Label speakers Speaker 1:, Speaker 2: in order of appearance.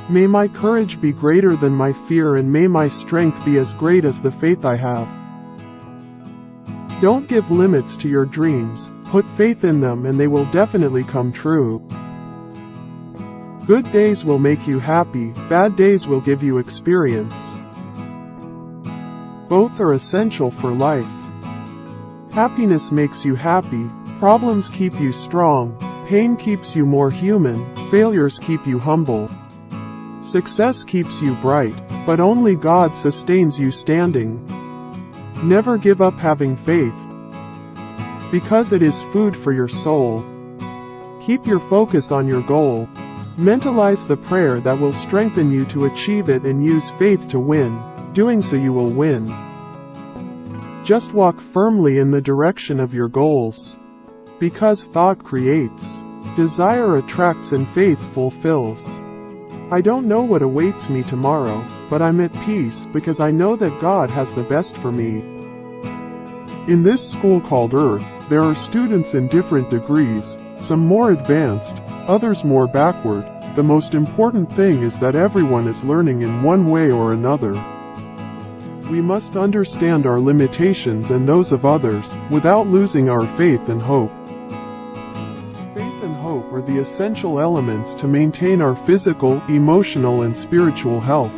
Speaker 1: May my courage be greater than my fear, and may my strength be as great as the faith I have. Don't give limits to your dreams. Put faith in them and they will definitely come true. Good days will make you happy, bad days will give you experience. Both are essential for life. Happiness makes you happy, problems keep you strong, pain keeps you more human, failures keep you humble. Success keeps you bright, but only God sustains you standing. Never give up having faith, because it is food for your soul. Keep your focus on your goal. Mentalize the prayer that will strengthen you to achieve it and use faith to win. Doing so you will win. Just walk firmly in the direction of your goals. Because thought creates, desire attracts, and faith fulfills. I don't know what awaits me tomorrow, but I'm at peace because I know that God has the best for me. In this school called Earth, there are students in different degrees, some more advanced, others more backward. The most important thing is that everyone is learning in one way or another. We must understand our limitations and those of others, without losing our faith and hope. Faith and hope are the essential elements to maintain our physical, emotional, and spiritual health.